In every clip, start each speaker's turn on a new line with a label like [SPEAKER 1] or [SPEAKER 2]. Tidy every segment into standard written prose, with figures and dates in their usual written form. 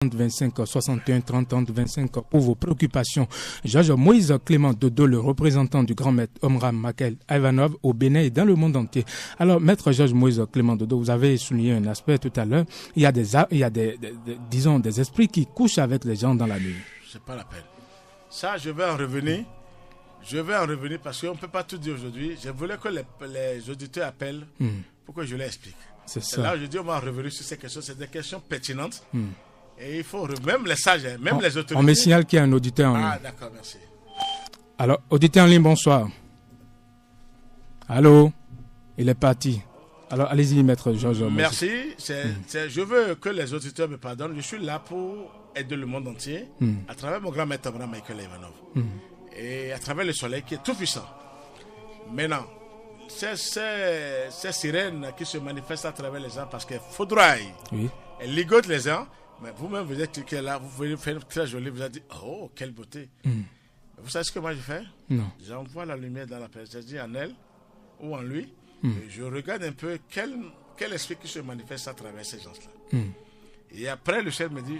[SPEAKER 1] 25 61 30 30 25 pour vos préoccupations. Georges Moïse Clément Dodo, le représentant du grand maître Omram Makel Ivanov au Bénin et dans le monde entier. Alors, maître Georges Moïse Clément Dodo, vous avez souligné un aspect tout à l'heure. Il y a des esprits qui couchent avec les gens dans la nuit.
[SPEAKER 2] C'est pas la peine. Ça, je vais en revenir. Je vais en revenir parce qu'on ne peut pas tout dire aujourd'hui. Je voulais que les auditeurs appellent pour que je les explique.
[SPEAKER 1] C'est ça.
[SPEAKER 2] Là, je dis, on va revenir sur ces questions. C'est des questions pertinentes. Et il faut, même les sages, même les autorités.
[SPEAKER 1] On me signale qu'il y a un auditeur en ligne.
[SPEAKER 2] Ah, d'accord, merci.
[SPEAKER 1] Alors, auditeur en ligne, bonsoir. Allô? Il est parti. Alors, allez-y, maître Georges.
[SPEAKER 2] Merci. Je veux que les auditeurs me pardonnent. Je suis là pour aider le monde entier à travers mon grand maître Michael Ivanov. Et à travers le soleil qui est tout puissant. Maintenant, ces sirènes qui se manifestent à travers les gens parce qu'elles foudroient, elles ligotent les gens. Mais vous-même, vous êtes qui est là, vous pouvez faire une très jolie, vous avez dit, oh, quelle beauté. Vous savez ce que moi je fais?
[SPEAKER 1] Non.
[SPEAKER 2] J'envoie la lumière dans la personne, je dis en elle ou en lui, et je regarde un peu quel esprit qui se manifeste à travers ces gens-là. Et après, le chef me dit,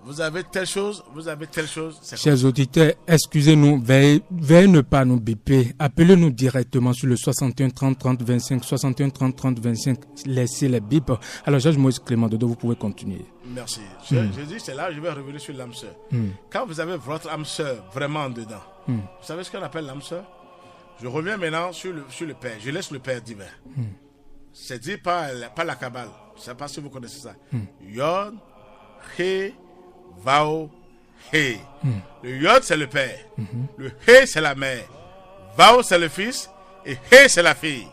[SPEAKER 2] vous avez telle chose, vous avez telle chose.
[SPEAKER 1] Chers auditeurs, excusez-nous, veuillez ne pas nous biper. Appelez-nous directement sur le 61 30 30 25, 61 30 30 25. Laissez les bips. Alors, Georges Moïse Clément Dodo, vous pouvez continuer.
[SPEAKER 2] Merci. Je dis, c'est là, je vais revenir sur l'âme sœur. Quand vous avez votre âme sœur vraiment dedans, vous savez ce qu'on appelle l'âme sœur? Je reviens maintenant sur le Père. Je laisse le Père divin. C'est dit par la Kabbale. Je ne sais pas si vous connaissez ça. Yod, He, Vao, He. Le Yod, c'est le père. Le He, c'est la mère. Vao, c'est le fils. Et He, c'est la fille.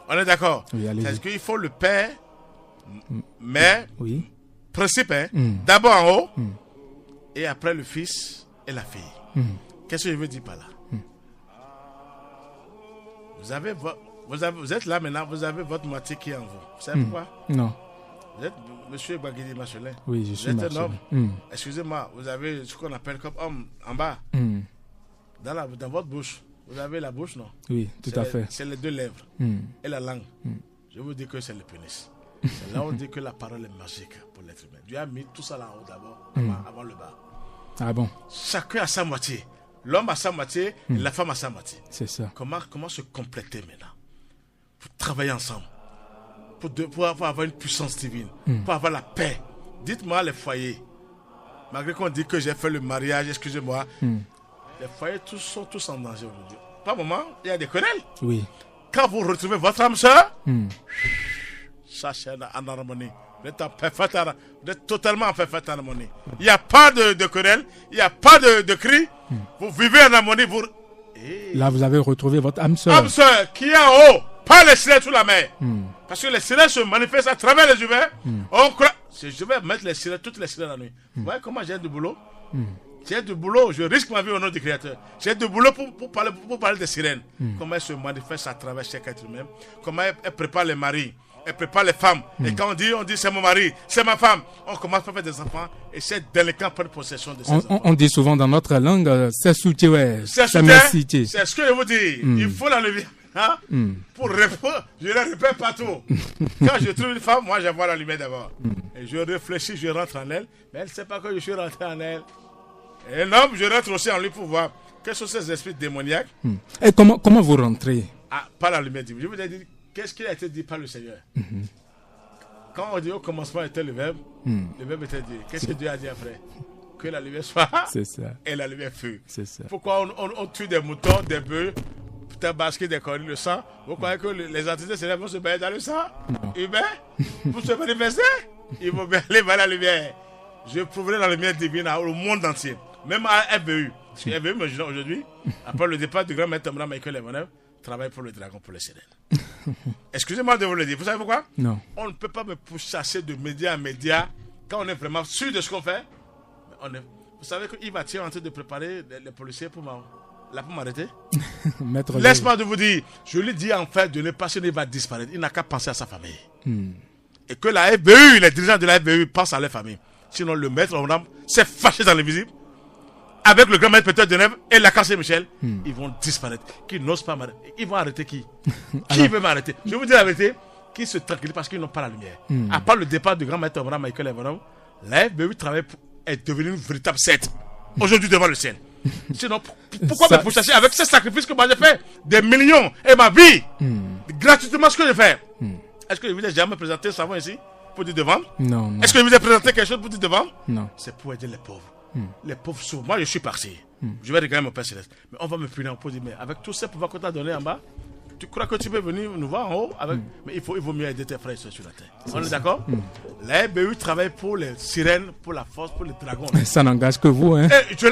[SPEAKER 2] On est d'accord?
[SPEAKER 1] Oui,
[SPEAKER 2] c'est-à-dire qu'il faut le père, mère, principe, d'abord en haut, et après le fils et la fille. Qu'est-ce que je veux dire par là? Vous êtes là maintenant, vous avez votre moitié qui est en vous. Vous savez pourquoi?
[SPEAKER 1] Non.
[SPEAKER 2] Vous êtes monsieur Baguidi Marcelin.
[SPEAKER 1] Oui, je suis
[SPEAKER 2] Vous êtes un homme.
[SPEAKER 1] –
[SPEAKER 2] Excusez-moi, vous avez ce qu'on appelle comme homme en bas. Dans votre bouche. Vous avez la bouche, non?
[SPEAKER 1] Oui, tout à fait.
[SPEAKER 2] C'est les deux lèvres et la langue. Je vous dis que c'est le pénis. C'est là où on dit que la parole est magique pour l'être humain. Dieu a mis tout ça là-haut d'abord, avant le bas.
[SPEAKER 1] Ah bon?
[SPEAKER 2] Chacun a sa moitié. L'homme a sa moitié et la femme a sa moitié.
[SPEAKER 1] C'est ça.
[SPEAKER 2] Comment se compléter maintenant? Pour travailler ensemble. Pour avoir une puissance divine, pour avoir la paix. Dites-moi les foyers. Malgré qu'on dit que j'ai fait le mariage, excusez-moi, les foyers sont tous en danger aujourd'hui. Par moment, il y a des querelles.
[SPEAKER 1] Oui.
[SPEAKER 2] Quand vous retrouvez votre âme sœur, ça c'est en harmonie. Vous êtes totalement en parfaite harmonie. Il n'y a pas de querelle, il n'y a pas de cri. Vous vivez en harmonie.
[SPEAKER 1] Là, vous avez retrouvé votre âme sœur.
[SPEAKER 2] Âme sœur qui est en haut, pas les sirènes sous la mer. Parce que les sirènes se manifestent à travers les humains. Je vais mettre les sirènes, toutes les sirènes la nuit. Vous voyez comment j'ai du boulot? J'ai du boulot, je risque ma vie au nom du Créateur. J'ai du boulot pour parler des sirènes. Comment elles se manifestent à travers chaque être humain. Comment elles préparent les maris, elles préparent les femmes. Et quand on dit c'est mon mari, c'est ma femme, on commence à faire des enfants. Et ces délinquants prennent possession de ces enfants.
[SPEAKER 1] On dit souvent dans notre langue, c'est soutien, c'est
[SPEAKER 2] merci. C'est ce que je vous dis. Il faut l'enlever. Pour répondre, je le répète partout. Quand je trouve une femme, moi j'envoie la lumière d'abord. Et je réfléchis, je rentre en elle. Mais elle ne sait pas que je suis rentré en elle. Et l'homme, je rentre aussi en lui pour voir quels sont ces esprits démoniaques.
[SPEAKER 1] Et comment vous rentrez?
[SPEAKER 2] Par la lumière divine. Je vous ai dit, qu'est-ce qui a été dit par le Seigneur? Quand on dit au commencement était le verbe était dit. Qu'est-ce que Dieu a dit après? Que la lumière soit. C'est ça. Et la lumière fut.
[SPEAKER 1] C'est ça.
[SPEAKER 2] Pourquoi on tue des moutons, des bœufs, tabasquer des corps, le sang? Vous croyez que les entités célèbres vont se baigner dans le sang? Humain? Pour se manifester? Ils vont bien aller vers la lumière. Je prouverai la lumière divine au monde entier. Même à FBU. Parce que FBU, aujourd'hui, après le départ du grand maître Michael Ivanov, travaille pour le dragon, pour les sirènes. Excusez-moi de vous le dire. Vous savez pourquoi?
[SPEAKER 1] Non.
[SPEAKER 2] On ne peut pas me chasser de média à média quand on est vraiment sûr de ce qu'on fait. Vous savez qu'Yves est en train de préparer les policiers pour m'arrêter. Laisse-moi de vous dire, je lui dis en fait de ne pas se il va disparaître. Il n'a qu'à penser à sa famille. Et que la FBU, les dirigeants de la FBU pensent à leur famille. Sinon le maître s'est fâché dans l'invisible. Avec le grand maître Peter Deneuve et la Cassé Michel, ils vont disparaître. Qui n'osent pas m'arrêter. Ils vont arrêter qui? Qui veut m'arrêter? Je vous dis la vérité, qui se tranquillise parce qu'ils n'ont pas la lumière. À part le départ du grand maître Michael Ivanov, La FBU est devenue une véritable secte. Aujourd'hui devant le ciel. Sinon, pourquoi me pourchasser avec ces sacrifices que moi j'ai fait? Des millions et ma vie. Gratuitement ce que j'ai fait. Est-ce que je vous ai jamais présenté savon ici pour dire de vendre?
[SPEAKER 1] Non.
[SPEAKER 2] Est-ce que je vous ai présenté quelque chose pour dire de vendre?
[SPEAKER 1] Non.
[SPEAKER 2] C'est pour aider les pauvres. Les pauvres souvent. Moi je suis parti. Je vais regarder mon Père Céleste. Mais on va me punir pour dire, mais avec tous ces pouvoirs qu'on t'a donné en bas, tu crois que tu peux venir nous voir en haut avec... Mais il vaut mieux aider tes frères sur la terre. On est d'accord? La FBU travaille pour les sirènes, pour la force, pour les dragons.
[SPEAKER 1] Ça n'engage que vous, hein?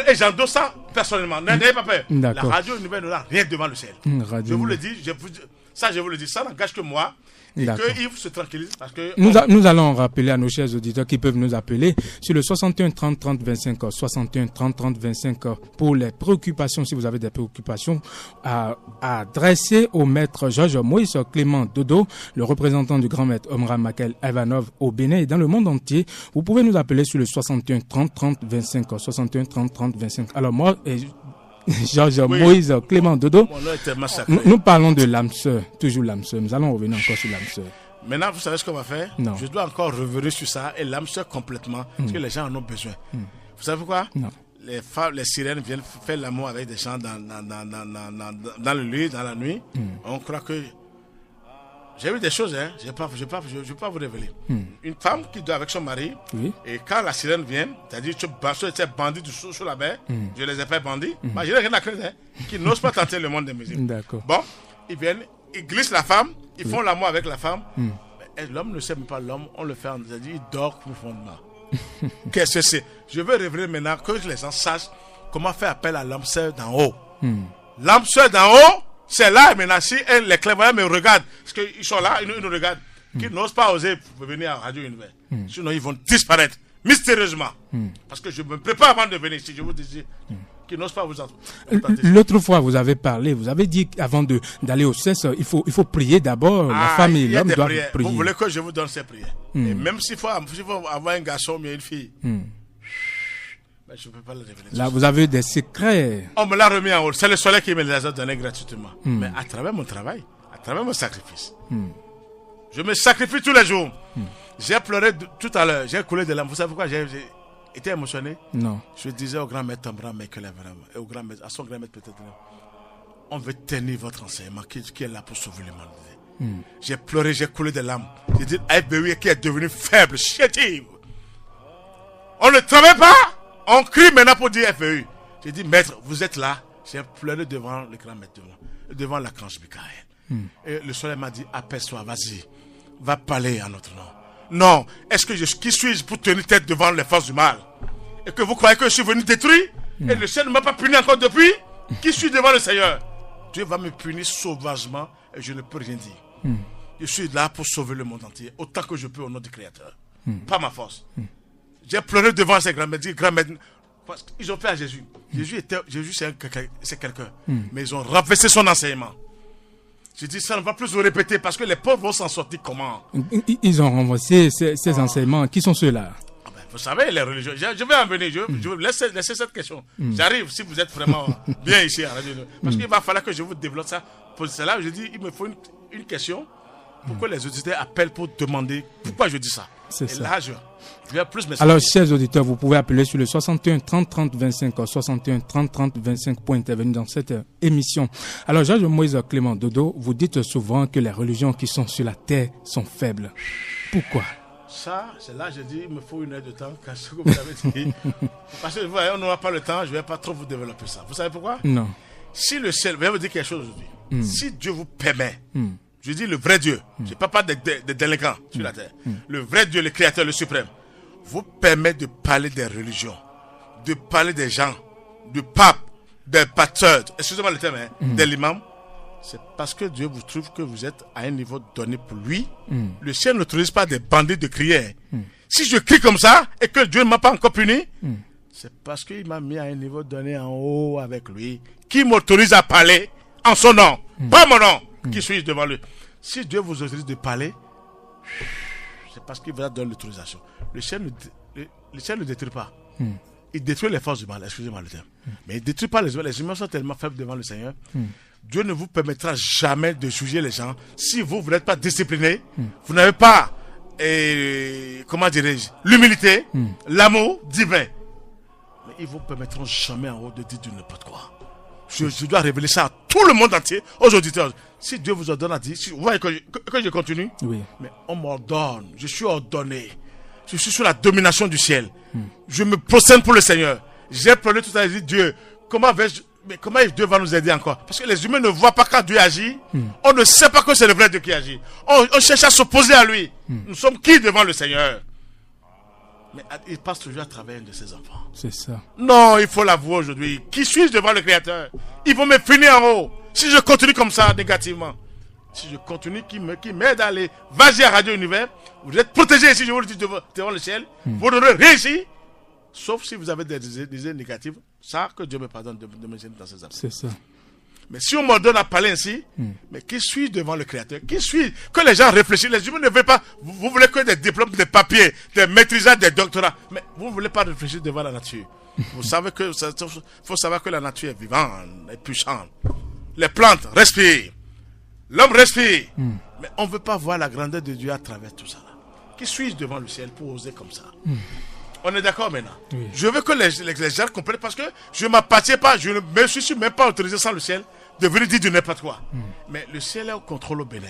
[SPEAKER 2] Et j'endosse ça personnellement. N'ayez pas peur. La
[SPEAKER 1] D'accord.
[SPEAKER 2] radio ne n'aura rien devant le ciel. Je vous le dis, ça n'engage que moi. Et que Yves se tranquillise parce que...
[SPEAKER 1] Nous allons rappeler à nos chers auditeurs qui peuvent nous appeler sur le 61 30 30 25 61 30 30 25 pour les préoccupations, si vous avez des préoccupations, à adresser au maître Georges Moïse Clément Dodo, le représentant du grand maître Omram Makel Ivanov au Bénin et dans le monde entier. Vous pouvez nous appeler sur le 61 30 30 25 61 30 30 25. Alors moi... Georges Moïse Clément Dodo, nous parlons de l'âme sœur, toujours l'âme sœur. Nous allons revenir encore sur l'âme sœur.
[SPEAKER 2] Maintenant, vous savez ce qu'on va faire?
[SPEAKER 1] Non.
[SPEAKER 2] Je dois encore revenir sur ça et l'âme sœur complètement, parce que les gens en ont besoin. Vous savez pourquoi?
[SPEAKER 1] Non.
[SPEAKER 2] Les femmes, les sirènes viennent faire l'amour avec des gens dans le lit, dans la nuit. On croit que... J'ai vu des choses, hein. Je ne vais pas vous révéler. Une femme qui dort avec son mari, et quand la sirène vient, c'est-à-dire que tu es bandit sous la baie, je les ai pas bandits, je n'ai rien à craindre, hein, qui n'osent pas tenter le monde des musiques.
[SPEAKER 1] D'accord.
[SPEAKER 2] Bon, ils viennent, ils glissent la femme, ils font l'amour avec la femme. L'homme ne sait même pas l'homme, on le fait, c'est-à-dire il dort profondément. Qu'est-ce que c'est? Je veux révéler maintenant que les gens sachent comment faire appel à l'âme sœur d'en haut. L'âme sœur d'en haut, c'est là, maintenant, si les clairvoyants me regardent, parce qu'ils sont là, ils nous regardent, qu'ils n'osent pas oser venir à Radio Univers. Sinon, ils vont disparaître mystérieusement. Parce que je me prépare avant de venir ici, je vous dis, qu'ils n'osent pas vous entendre.
[SPEAKER 1] L'autre fois, vous avez parlé, vous avez dit qu'avant d'aller au cesse, il faut prier d'abord. La femme et l'homme doivent prier.
[SPEAKER 2] Vous voulez que je vous donne ces prières? Et même s'il faut avoir un garçon, mais une fille. Ben, je ne peux pas le révéler.
[SPEAKER 1] Là, vous avez des secrets.
[SPEAKER 2] On me l'a remis en haut. C'est le soleil qui me les a donnés gratuitement. Mais à travers mon travail, à travers mon sacrifice. Je me sacrifie tous les jours. J'ai pleuré tout à l'heure. J'ai coulé de larmes. Vous savez pourquoi j'ai été émotionné?
[SPEAKER 1] Non.
[SPEAKER 2] Je disais au grand maître Omram Makel et au grand maître, à son grand maître peut-être, on veut tenir votre enseignement qui est là pour sauver l'humanité. J'ai pleuré, j'ai coulé de larmes. J'ai dit, FBU qui est devenu faible, chétive. On ne travaille pas. On crie maintenant pour dire FBU. J'ai dit, maître, vous êtes là. J'ai pleuré devant le grand maître, devant l'archange Michael. Et le soleil m'a dit, apaise-toi, vas-y. Va parler à notre nom. Non, est-ce que qui suis-je pour tenir tête devant les forces du mal? Et que vous croyez que je suis venu détruire? Et le ciel ne m'a pas puni encore depuis? Qui suis devant le Seigneur? Dieu va me punir sauvagement et je ne peux rien dire. Je suis là pour sauver le monde entier, autant que je peux au nom du Créateur. Pas ma force. J'ai pleuré devant ces grands-mères. Parce qu'ils ont fait à Jésus. Jésus c'est quelqu'un. Mais ils ont renversé son enseignement. J'ai dit, ça ne va plus se répéter parce que les pauvres vont s'en sortir comment?
[SPEAKER 1] Ils ont renversé ces enseignements. Qui sont ceux-là?
[SPEAKER 2] Vous savez, les religieux. Je vais en venir. Je vais laisser cette question. J'arrive si vous êtes vraiment bien ici à Radio. Parce qu'il va falloir que je vous développe ça. Pour cela, je dis, il me faut une question. Pourquoi les auditeurs appellent pour demander pourquoi je dis ça?
[SPEAKER 1] C'est ça.
[SPEAKER 2] Là, je vais plus me...
[SPEAKER 1] Alors, chers auditeurs, vous pouvez appeler sur le 61 30 30 25 61 30 30 25 pour intervenir dans cette émission. Alors, Georges Moïse Clément Dodo, vous dites souvent que les religions qui sont sur la terre sont faibles. Pourquoi?
[SPEAKER 2] Ça, c'est là, je dis, il me faut une heure de temps, ce que vous avez dit. Parce que, vous voyez, on n'aura pas le temps, je ne vais pas trop vous développer ça. Vous savez pourquoi?
[SPEAKER 1] Non.
[SPEAKER 2] Si le ciel, je vais vous dire quelque chose aujourd'hui. Si Dieu vous permet, je dis le vrai Dieu, je ne parle pas des délinquants sur la terre. Le vrai Dieu, le Créateur, le Suprême, vous permet de parler des religions, de parler des gens, du pape, des pasteurs, excusez-moi le terme, de l'imam. C'est parce que Dieu vous trouve que vous êtes à un niveau donné pour lui. Le ciel n'autorise pas des bandits de crier. Si je crie comme ça et que Dieu ne m'a pas encore puni, c'est parce qu'il m'a mis à un niveau donné en haut avec lui, qui m'autorise à parler en son nom, pas mon nom, qui suis-je devant lui. Si Dieu vous autorise de parler, c'est parce qu'il vous a donné l'autorisation. Le ciel ne détruit pas. Il détruit les forces du mal, excusez-moi le terme. Mais il ne détruit pas les humains. Les humains sont tellement faibles devant le Seigneur. Dieu ne vous permettra jamais de juger les gens. Si vous n'êtes pas discipliné, vous n'avez pas et comment dirais-je, l'humilité, l'amour divin. Mais ils ne vous permettront jamais en haut de dire du n'importe quoi. Je dois révéler ça à tout le monde entier, aux auditeurs. Si Dieu vous ordonne à dire, si vous voyez que je continue,
[SPEAKER 1] oui.
[SPEAKER 2] Mais on m'ordonne, je suis ordonné. Je suis sous la domination du ciel. Je me prosterne pour le Seigneur. J'ai pleuré tout à l'heure, j'ai dit, Dieu, comment Dieu va nous aider encore? Parce que les humains ne voient pas quand Dieu agit. On ne sait pas que c'est le vrai Dieu qui agit. On cherche à s'opposer à lui. Nous sommes qui devant le Seigneur? Mais il passe toujours à travers un de ses enfants.
[SPEAKER 1] C'est ça.
[SPEAKER 2] Non, il faut l'avouer aujourd'hui. Qui suis-je devant le Créateur? Ils vont me finir en haut. Si je continue comme ça, négativement. Si je continue, qui m'aide à aller. Vas-y à Radio Univers. Vous êtes protégés ici, je vous le dis devant le ciel. Vous n'aurez rien ici. Sauf si vous avez des idées négatives. Ça, que Dieu me pardonne de me gêner dans ces affaires.
[SPEAKER 1] C'est ça.
[SPEAKER 2] Mais si on m'ordonne à parler ainsi, mais qui suis devant le Créateur? Qui suis? Que les gens réfléchissent. Les humains ne veulent pas. Vous voulez que des diplômes, des papiers, des maîtrisages, des doctorats. Mais vous ne voulez pas réfléchir devant la nature. Vous savez que faut savoir que la nature est vivante, est puissante. Les plantes respirent. L'homme respire. Mais on ne veut pas voir la grandeur de Dieu à travers tout ça. Qui suis-je devant le ciel pour oser comme ça? On est d'accord maintenant?
[SPEAKER 1] Oui.
[SPEAKER 2] Je veux que les gens comprennent parce que je ne m'appartiens pas, je ne me suis même pas autorisé sans le ciel de venir dire du n'importe quoi. Mais le ciel est au contrôle au Bénin.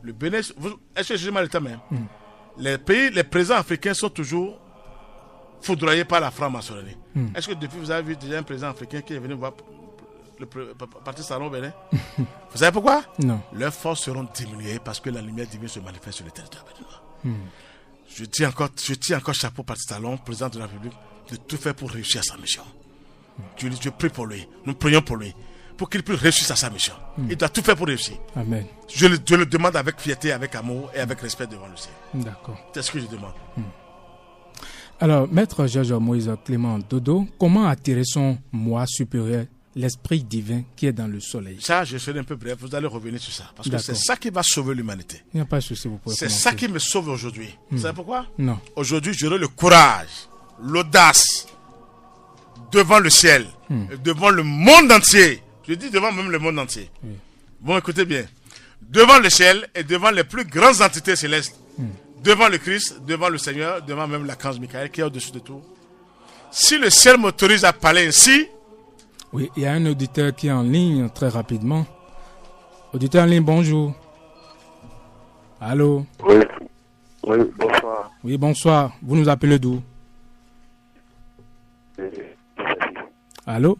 [SPEAKER 2] Le Bénin, est-ce que j'ai mal le temps même? Les présidents africains sont toujours foudroyés par la franc-maçonnerie. Est-ce que depuis vous avez vu déjà un président africain qui est venu voir le parti Salon au Bénin? Vous savez pourquoi?
[SPEAKER 1] Non.
[SPEAKER 2] Leurs forces seront diminuées parce que la lumière divine se manifeste sur le territoire béninois. Je tiens encore chapeau parti Talon, président de la République, de tout faire pour réussir à sa mission. Je prie pour lui. Nous prions pour lui. Pour qu'il puisse réussir à sa mission. Il doit tout faire pour réussir.
[SPEAKER 1] Amen.
[SPEAKER 2] Je le demande avec fierté, avec amour et avec respect devant le ciel.
[SPEAKER 1] D'accord.
[SPEAKER 2] C'est ce que je demande.
[SPEAKER 1] Alors, Maître Georges Moïse Clément Dodo, comment attirer son moi supérieur, l'esprit divin qui est dans le soleil?
[SPEAKER 2] Ça, je serai un peu bref. Vous allez revenir sur ça. Parce que c'est ça qui va sauver l'humanité.
[SPEAKER 1] Il n'y a pas de souci, vous pouvez
[SPEAKER 2] C'est
[SPEAKER 1] commencer.
[SPEAKER 2] ça qui me sauve aujourd'hui. Vous savez pourquoi?
[SPEAKER 1] Non.
[SPEAKER 2] Aujourd'hui, j'aurai le courage, l'audace devant le ciel, devant le monde entier. Je dis devant même le monde entier. Bon, écoutez bien. Devant le ciel et devant les plus grandes entités célestes. Devant le Christ, devant le Seigneur, devant même l'archange Michael qui est au-dessus de tout. Si le ciel m'autorise à parler ainsi.
[SPEAKER 1] Oui, il y a un auditeur qui est en ligne très rapidement. Auditeur en ligne, bonjour. Allô?
[SPEAKER 3] Oui, bonsoir.
[SPEAKER 1] Oui, bonsoir. Vous nous appelez d'où? Allô?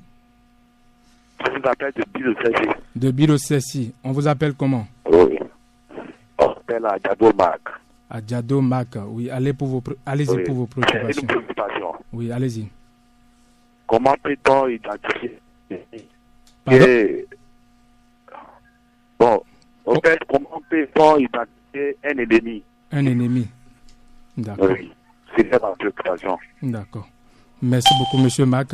[SPEAKER 3] Je vous appelle de Bilo-Cessi.
[SPEAKER 1] De Bilo-Cessi. On vous appelle comment?
[SPEAKER 3] Oui. On s'appelle à Diado Mac.
[SPEAKER 1] À Diado Mac, oui. Allez-y pour vos préoccupations.
[SPEAKER 3] Une préoccupation.
[SPEAKER 1] Oui, allez-y.
[SPEAKER 3] Comment peut-on identifier? Bon, en fait, comment peut-on identifier un ennemi?
[SPEAKER 1] Un ennemi. D'accord.
[SPEAKER 3] Oui, c'est la préoccupation.
[SPEAKER 1] D'accord. Merci beaucoup, Monsieur Mac.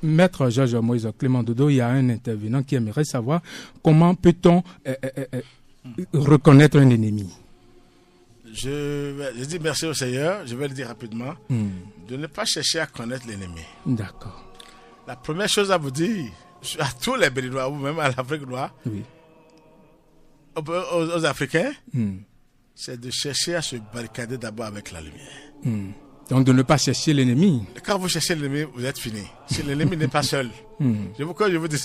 [SPEAKER 1] Maître Georges Moïse Clément Dodo, il y a un intervenant qui aimerait savoir comment peut-on reconnaître un ennemi.
[SPEAKER 2] Je dis merci au Seigneur, je vais le dire rapidement, de ne pas chercher à connaître l'ennemi.
[SPEAKER 1] D'accord.
[SPEAKER 2] La première chose à vous dire, à tous les Béninois, ou même à l'Afrique noire,
[SPEAKER 1] oui.
[SPEAKER 2] aux Africains, c'est de chercher à se barricader d'abord avec la lumière.
[SPEAKER 1] Donc de ne pas chercher l'ennemi.
[SPEAKER 2] Quand vous cherchez l'ennemi, vous êtes fini. Si l'ennemi n'est pas seul, je vous dis la vérité.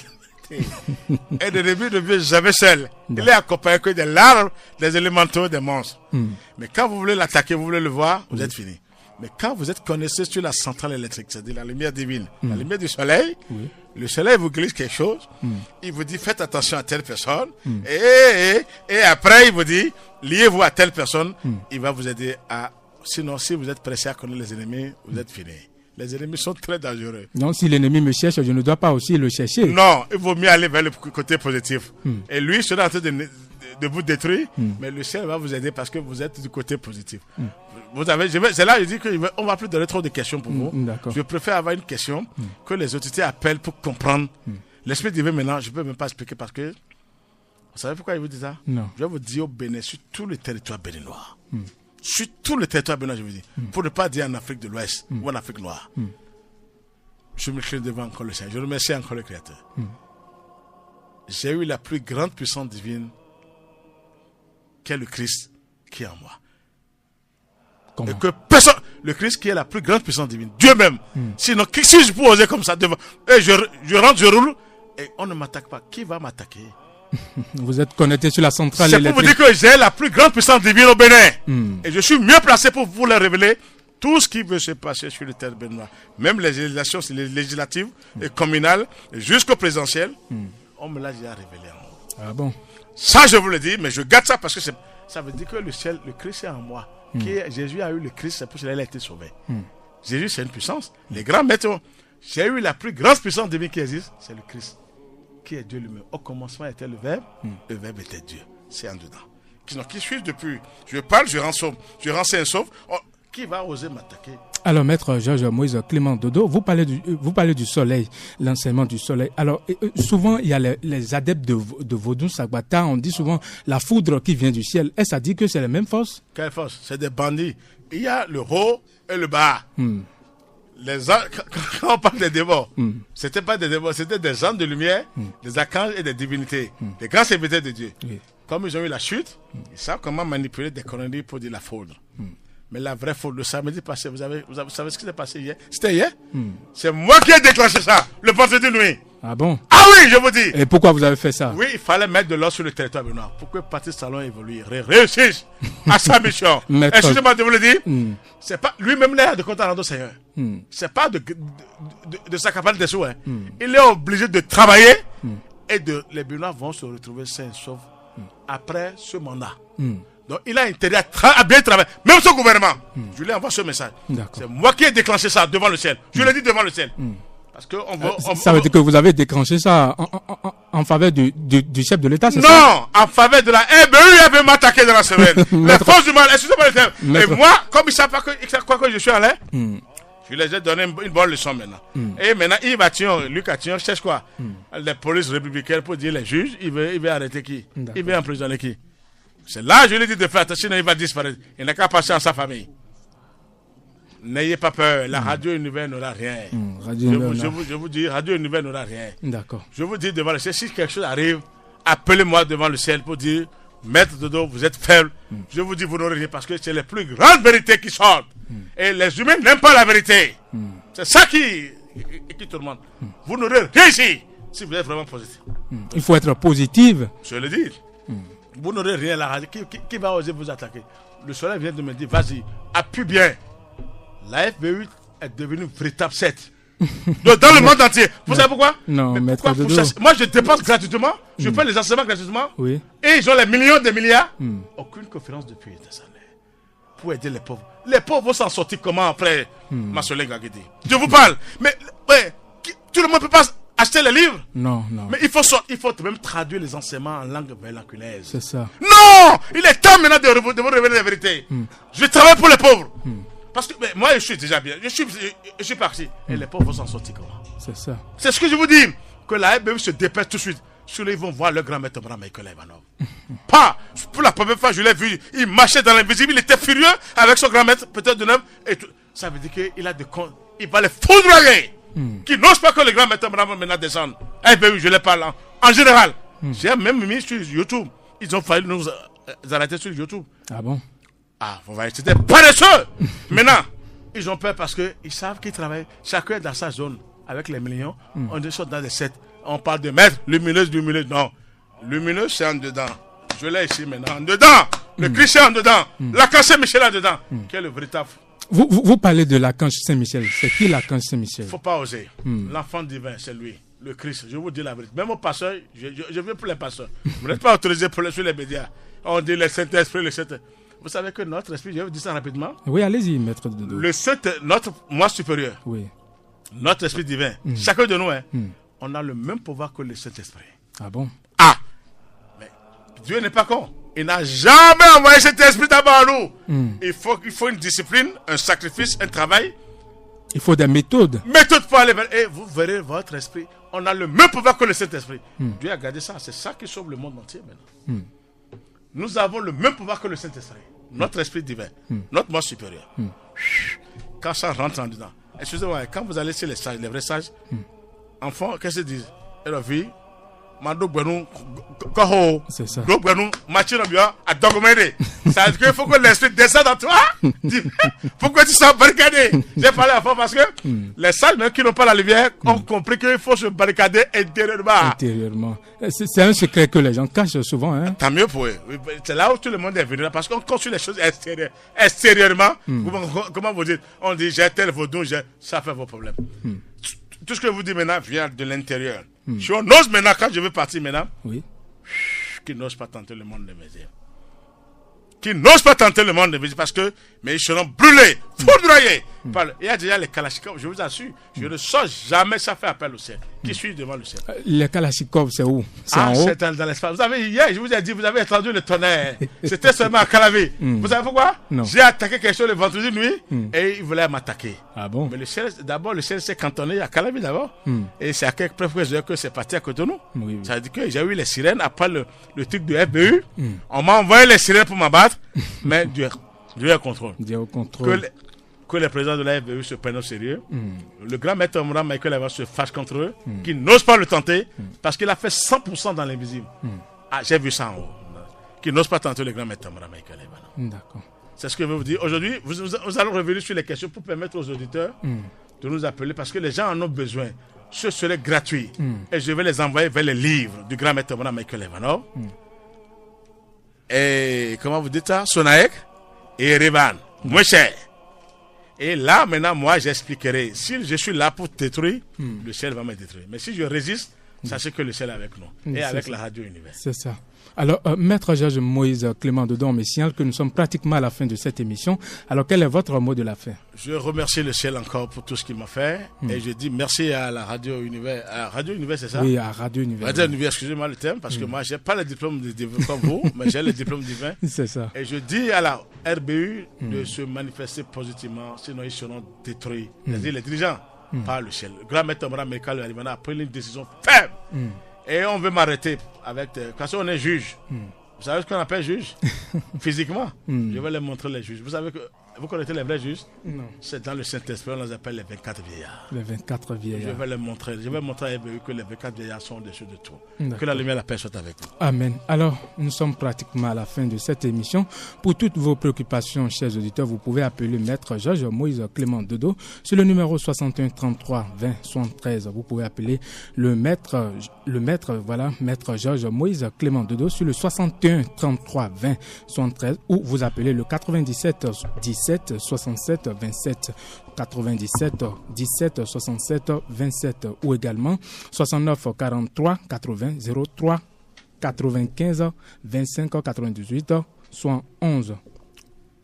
[SPEAKER 2] Et l'ennemi ne vient jamais seul. Il est accompagné que des larves, des élémentaux, des monstres. Mais quand vous voulez l'attaquer, vous voulez le voir, vous êtes fini. Mais quand vous êtes connecté sur la centrale électrique, c'est-à-dire la lumière divine, la lumière du soleil, le soleil vous glisse quelque chose, il vous dit faites attention à telle personne, et après il vous dit liez-vous à telle personne, il va vous aider à... Sinon, si vous êtes pressé à connaître les ennemis, vous êtes fini. Les ennemis sont très dangereux.
[SPEAKER 1] Donc si l'ennemi me cherche, je ne dois pas aussi le chercher.
[SPEAKER 2] Non, il vaut mieux aller vers le côté positif. Et lui sera en train de vous détruire, mais le ciel va vous aider parce que vous êtes du côté positif. Vous avez, c'est là que je dis qu'on va plus donner trop de questions pour vous. Je préfère avoir une question que les autorités appellent pour comprendre. L'esprit divin maintenant, je ne peux même pas expliquer parce que... Vous savez pourquoi il vous dit ça?
[SPEAKER 1] Non.
[SPEAKER 2] Je vais vous dire au Bénin, sur tout le territoire béninois. Sur tout le territoire béninois, je vous dis. Pour ne pas dire en Afrique de l'Ouest ou en Afrique noire. Je me crie devant encore le Seigneur. Je remercie encore le Créateur. J'ai eu la plus grande puissance divine qu'est le Christ qui est en moi. Et que personne, le Christ qui est la plus grande puissance divine, Dieu même. Sinon, si je peux oser comme ça devant, et je rentre, je roule, et on ne m'attaque pas, qui va m'attaquer?
[SPEAKER 1] Vous êtes connecté sur la centrale
[SPEAKER 2] électrique. C'est pour vous dire que j'ai la plus grande puissance divine au Bénin. Et je suis mieux placé pour vous le révéler. Tout ce qui veut se passer sur le terre béninois, même les législations législatives et communales, jusqu'au présidentiel, on me l'a déjà révélé en moi.
[SPEAKER 1] Ah bon?
[SPEAKER 2] Ça, je vous le dis, mais je garde ça parce que ça veut dire que le ciel, le Christ est en moi. Jésus a eu le Christ, c'est pour cela qu'il a été sauvé. Jésus, c'est une puissance. Les grands maîtres, j'ai eu la plus grande puissance divine qui existe, c'est le Christ, qui est Dieu lui-même. Au commencement était le Verbe était Dieu. C'est en dedans. Qui suis depuis? Je parle, je rends sain sauve. Qui va oser m'attaquer?
[SPEAKER 1] Alors, maître Georges Moïse Clément Dodo, vous parlez du soleil, l'enseignement du soleil. Alors, souvent, il y a les adeptes de Vodou Sagbata, on dit souvent la foudre qui vient du ciel. Est-ce à dire que c'est la même force?
[SPEAKER 2] Quelle force? C'est des bandits. Il y a le haut et le bas. Quand on parle des démons, c'était pas des démons, c'était des gens de lumière, des archanges et des divinités, des grands serviteurs de Dieu. Comme ils ont eu la chute, ils savent comment manipuler des conneries pour dire la foudre. Mais la vraie faute, le samedi passé, vous savez ce qui s'est passé hier? C'était hier? C'est moi qui ai déclenché ça, le vendredi de nuit.
[SPEAKER 1] Ah bon?
[SPEAKER 2] Ah oui, je vous dis.
[SPEAKER 1] Et pourquoi vous avez fait ça?
[SPEAKER 2] Oui, il fallait mettre de l'or sur le territoire béninois pour que Patrice Talon évolue, réussisse à sa mission. Excusez-moi de vous le dire. C'est pas lui-même là de compte à rendre au Seigneur. C'est pas de s'accaparer des sous. Il est obligé de travailler et les Béninois vont se retrouver sains et saufs après ce mandat. Donc il a intérêt à bien travailler. Même son gouvernement. Je lui envoie ce message. C'est moi qui ai déclenché ça devant le ciel. Je l'ai dit devant le ciel. Parce que
[SPEAKER 1] ça veut dire que vous avez déclenché ça en faveur du chef de l'État, c'est ça?
[SPEAKER 2] Non, en faveur de la RBU, il veut m'attaquer dans la semaine. Les forces du mal, excusez-moi le terme. Et moi, comme ils savent pas que je suis en l'air, je les ai donné une bonne leçon maintenant. Et maintenant, Yves Atillon, Luc Atillon, cherche quoi? Les polices républicaines pour dire les juges, il veut arrêter qui? Il veut emprisonner qui? C'est là, je lui ai dit de faire attention, il va disparaître. Il n'a qu'à passer à sa famille. N'ayez pas peur, la radio univers n'aura rien. Je vous dis, radio univers n'aura rien.
[SPEAKER 1] D'accord.
[SPEAKER 2] Je vous dis devant le ciel, si quelque chose arrive, appelez-moi devant le ciel pour dire, Maître Dodo, vous êtes faible. Je vous dis, vous n'aurez rien parce que c'est les plus grandes vérités qui sortent. Et les humains n'aiment pas la vérité. C'est ça qui tourmente. Vous n'aurez rien ici si vous êtes vraiment positif.
[SPEAKER 1] Il faut être positif.
[SPEAKER 2] Je le dis. Vous n'aurez rien la radio. Qui va oser vous attaquer? Le soleil vient de me dire, vas-y, appuie bien. La FBU est devenue une véritable secte. Dans le monde entier. Vous savez pourquoi?
[SPEAKER 1] Non, mais pourquoi
[SPEAKER 2] moi, je dépense gratuitement. Je fais les enseignements gratuitement.
[SPEAKER 1] Oui.
[SPEAKER 2] Et ils ont les millions de milliards. Aucune conférence depuis des années. Pour aider les pauvres. Les pauvres vont s'en sortir comment après ma soleil Gagedi? Je vous parle. Mais tout le monde ne peut pas acheter les livres.
[SPEAKER 1] Non.
[SPEAKER 2] Mais il faut même traduire les enseignements en langue vernaculaise.
[SPEAKER 1] C'est ça.
[SPEAKER 2] Non! Il est temps maintenant de vous révéler la vérité. Je travaille pour les pauvres. Parce que moi, je suis déjà bien. Je suis parti. Et les pauvres vont s'en sortir comment?
[SPEAKER 1] C'est ça.
[SPEAKER 2] C'est ce que je vous dis. Que la FBU se dépêche tout de suite. Sur ils vont voir le grand maître Michael Ivanov. Pas. Pour la première fois, je l'ai vu. Il marchait dans l'invisible. Il était furieux avec son grand maître, peut-être de neuf. Et tout. Ça veut dire qu'il a de comptes. Il va les foudroyer. Qui n'ose pas que le grand maître maintenant descende. FBU, je les parle en général. J'ai même mis sur YouTube. Ils ont failli nous arrêter sur YouTube.
[SPEAKER 1] Ah bon?
[SPEAKER 2] Ah, vous voyez, c'était paresseux. Maintenant, ils ont peur parce qu'ils savent qu'ils travaillent. Chacun est dans sa zone avec les millions. On est dans des sets. On parle de maître, lumineuse. Non. Lumineuse, c'est en dedans. Je l'ai ici maintenant. En dedans. Le Christ est en dedans. L'archange Saint-Michel est en dedans. Qui est le véritable.
[SPEAKER 1] Vous parlez de l'archange Saint-Michel. C'est qui l'archange Saint-Michel?
[SPEAKER 2] Il ne faut pas oser. L'enfant divin, c'est lui. Le Christ. Je vous dis la vérité. Même au pasteur, je viens pour les pasteurs. Vous n'êtes pas autorisé sur les médias. On dit le Saint-Esprit, le Saint-Esprit. Vous savez que notre esprit, je vais vous dire ça rapidement.
[SPEAKER 1] Oui, allez-y, maître Dodo.
[SPEAKER 2] Notre moi supérieur,
[SPEAKER 1] oui.
[SPEAKER 2] Notre esprit divin, chacun de nous, on a le même pouvoir que le Saint-Esprit.
[SPEAKER 1] Ah bon?
[SPEAKER 2] Ah! Mais Dieu n'est pas con. Il n'a jamais envoyé cet esprit d'abord à nous. Il faut une discipline, un sacrifice, un travail.
[SPEAKER 1] Il faut des méthodes.
[SPEAKER 2] Méthodes pour aller vers. Et vous verrez votre esprit. On a le même pouvoir que le Saint-Esprit. Dieu a gardé ça. C'est ça qui sauve le monde entier maintenant. Nous avons le même pouvoir que le Saint-Esprit. Notre esprit divin. Notre moi supérieur. Quand ça rentre en dedans. Excusez-moi, quand vous allez chez les sages, les vrais sages, enfants, qu'est-ce qu'ils disent? Elle a vu, Mando Gwenou, Koho,
[SPEAKER 1] c'est ça.
[SPEAKER 2] Gwenou, Machino Bia, à Dogomede. Ça veut dire qu'il faut que l'esprit descende dans toi. Faut que tu sois barricadé. J'ai parlé à fond parce que les salles, même qui n'ont pas la lumière, ont compris qu'il faut se barricader intérieurement.
[SPEAKER 1] C'est un secret que les gens cachent souvent. Hein?
[SPEAKER 2] Tant mieux pour eux. C'est là où tout le monde est venu. Parce qu'on construit les choses extérieurement. Comment vous dites? On dit j'ai tel vaudou, ça fait vos problèmes. Tout ce que vous dites maintenant vient de l'intérieur. Si on ose maintenant, quand je veux partir maintenant, qui n'ose pas tenter le monde de mes yeux. Qui n'osent pas tenter le monde de mes yeux parce que, mais ils seront brûlés, foudroyés. Il y a déjà les Kalachnikov, je vous assure, je ne sors jamais ça fait appel au ciel. Qui suis devant le ciel.
[SPEAKER 1] Les Kalachnikov, c'est où? C'est en haut?
[SPEAKER 2] C'est dans l'espace. Vous avez, hier, je vous ai dit, vous avez entendu le tonnerre. C'était seulement à Calavi. Vous savez pourquoi? J'ai attaqué quelque chose le vendredi nuit et ils voulaient m'attaquer.
[SPEAKER 1] Ah bon?
[SPEAKER 2] Mais le ciel s'est cantonné à Calavi d'abord. Et c'est à quelques preuves que c'est parti à côté de nous. Ça veut dire que j'ai eu les sirènes après le truc du FBU. On m'a envoyé les sirènes pour m'abattre, mais Dieu est au contrôle. Que les présidents de la FBU se prennent au sérieux. Le grand maître Omram Michael Evans se fâche contre eux, qui n'osent pas le tenter, parce qu'il a fait 100% dans l'invisible. J'ai vu ça en haut. Qui n'osent pas tenter le grand maître Omram Michael Evans.
[SPEAKER 1] D'accord.
[SPEAKER 2] C'est ce que je veux vous dire. Aujourd'hui, nous allons revenir sur les questions pour permettre aux auditeurs de nous appeler, parce que les gens en ont besoin. Ce serait gratuit. Et je vais les envoyer vers les livres du grand maître Omram Michael Evans. Et comment vous dites ça? Sonaek et Revan. Moins cher. Et là, maintenant, moi, j'expliquerai. Si je suis là pour détruire, le ciel va me détruire. Mais si je résiste, sachez que le ciel est avec nous. Et avec la radio Univers.
[SPEAKER 1] C'est ça. Alors, Maître Georges Moïse Clément Dodo me signale que nous sommes pratiquement à la fin de cette émission. Alors, quel est votre mot de la fin?
[SPEAKER 2] Je remercie le ciel encore pour tout ce qu'il m'a fait. Et je dis merci à la radio Univers. À Radio Univers, c'est ça?
[SPEAKER 1] Oui, à Radio Univers.
[SPEAKER 2] Radio Univers, excusez-moi le terme, parce que moi, je n'ai pas le diplôme de comme vous, mais j'ai le diplôme divin.
[SPEAKER 1] C'est ça.
[SPEAKER 2] Et je dis à la RBU de se manifester positivement, sinon ils seront détruits. C'est-à-dire les dirigeants, par le ciel. Le grand maître Omram Michael Evans a pris une décision ferme. Et on veut m'arrêter avec... Parce qu'on est juge. Vous savez ce qu'on appelle juge? Physiquement. Je vais les montrer les juges. Vous savez que... Vous connaissez les vrais juges?
[SPEAKER 1] Non.
[SPEAKER 2] C'est dans le Saint-Esprit, on les appelle les 24 vieillards.
[SPEAKER 1] Les 24 vieillards.
[SPEAKER 2] Je vais les montrer. Je vais montrer à EBU que les 24 vieillards sont au-dessus de tout. Que la lumière de la paix soit avec vous.
[SPEAKER 1] Amen. Alors, nous sommes pratiquement à la fin de cette émission. Pour toutes vos préoccupations, chers auditeurs, vous pouvez appeler Maître Georges Moïse Clément Dodo sur le numéro 61 33 20 73. Vous pouvez appeler Maître Georges Moïse Clément Dodo sur le 61 33 20 73 ou vous appelez le 97 17 67 27 97 17 67 27 ou également 69 43 80 03 95 25 98 soit 11.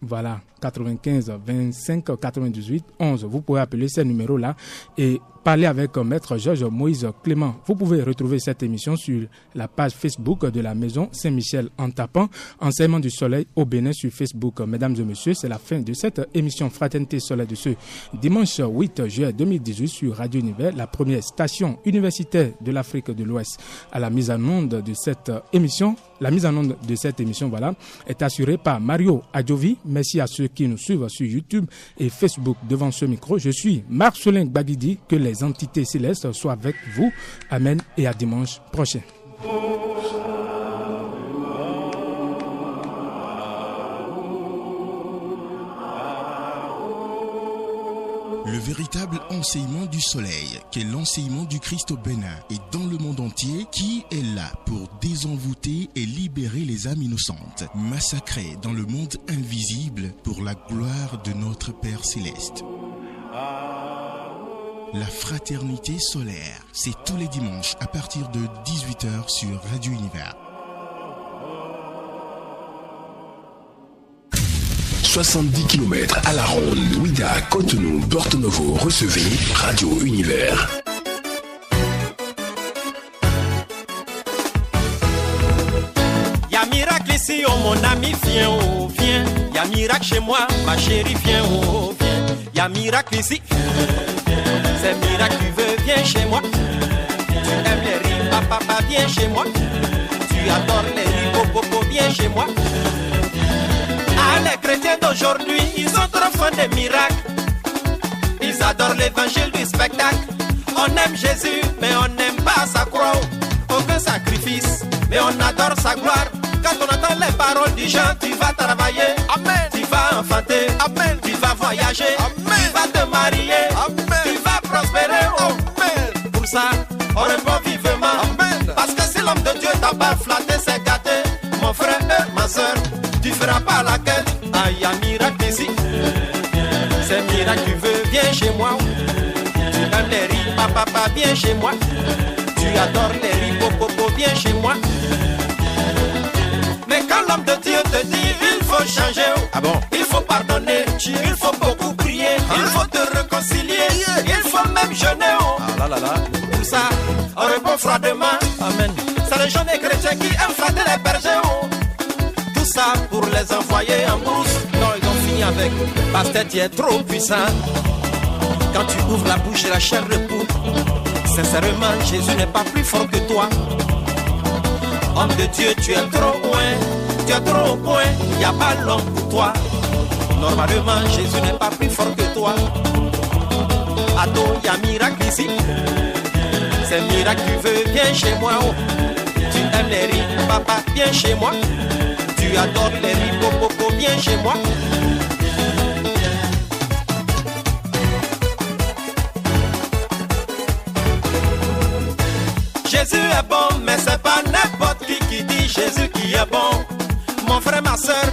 [SPEAKER 1] Voilà, 95 25 98 11. Vous pouvez appeler ces numéros-là et parler avec Maître Georges Moïse Clément. Vous pouvez retrouver cette émission sur la page Facebook de la Maison Saint-Michel en tapant Enseignement du Soleil au Bénin sur Facebook. Mesdames et messieurs, c'est la fin de cette émission Fraternité Soleil de ce dimanche 8 juillet 2018 sur Radio Univers, la première station universitaire de l'Afrique de l'Ouest. À la mise en onde de cette émission, voilà, est assurée par Mario Adjovi. Merci à ceux qui nous suivent sur YouTube et Facebook. Devant ce micro, je suis Marcelin Gbagidi. Que les entités célestes soient avec vous. Amen et à dimanche prochain.
[SPEAKER 4] Le véritable enseignement du soleil, qui est l'enseignement du Christ au Bénin et dans le monde entier, qui est là pour désenvoûter et libérer les âmes innocentes, massacrées dans le monde invisible pour la gloire de notre Père Céleste. La fraternité solaire, c'est tous les dimanches à partir de 18h sur Radio Univers.
[SPEAKER 5] 70 km à la ronde, Ouida, Cotonou, Porto Novo, recevez Radio Univers.
[SPEAKER 6] Y'a miracle ici, oh mon ami, viens, oh viens. Y'a miracle chez moi, ma chérie, viens, oh viens. Y'a miracle ici, c'est miracle, tu veux, viens chez moi. Tu aimes les rimes, papa, viens chez moi. Tu adores les rimes, popo, viens chez moi. Ah, les chrétiens d'aujourd'hui, ils sont trop fans des miracles. Ils adorent l'évangile du spectacle. On aime Jésus, mais on n'aime pas sa croix. Oh, que un sacrifice, mais on adore sa gloire. Quand on entend les paroles du genre, tu vas travailler, amen. Tu vas enfanter, amen. Tu vas voyager, amen. Tu vas te marier, amen. Tu vas prospérer, amen. Pour ça, on répond vivement, amen. Parce que si l'homme de Dieu t'a pas flatté, c'est gâté. Mon frère et ma soeur, tu feras pas la quête. Ah, y'a miracle ici. C'est miracle, tu veux, viens chez moi. Tu aimes les riz, papa, viens chez moi. Tu adores les riz, popo, viens chez moi. Mais quand l'homme de Dieu te dit, il faut changer, ah bon? Il faut pardonner, il faut beaucoup prier, il faut te réconcilier, il faut même jeûner. Ah là. Pour ça, on répond froidement, amen. C'est les jeunes chrétiens qui aiment flatter les bergers. Tout ça pour les envoyer en brousse. Non, ils ont fini avec, parce que tu es trop puissant. Quand tu ouvres la bouche et la chair repousse. Sincèrement, Jésus n'est pas plus fort que toi. Homme de Dieu, tu es trop loin, tu es trop au point, y a pas l'homme pour toi. Normalement, Jésus n'est pas plus fort que toi. Ado, y a miracle ici. C'est miracle, tu veux, viens chez moi. Oh. Tu aimes les riz, papa, viens chez moi. Tu adores les riz, popo, viens chez moi. Jésus est bon, mais c'est pas n'importe qui dit Jésus qui est bon. Mon frère, ma soeur,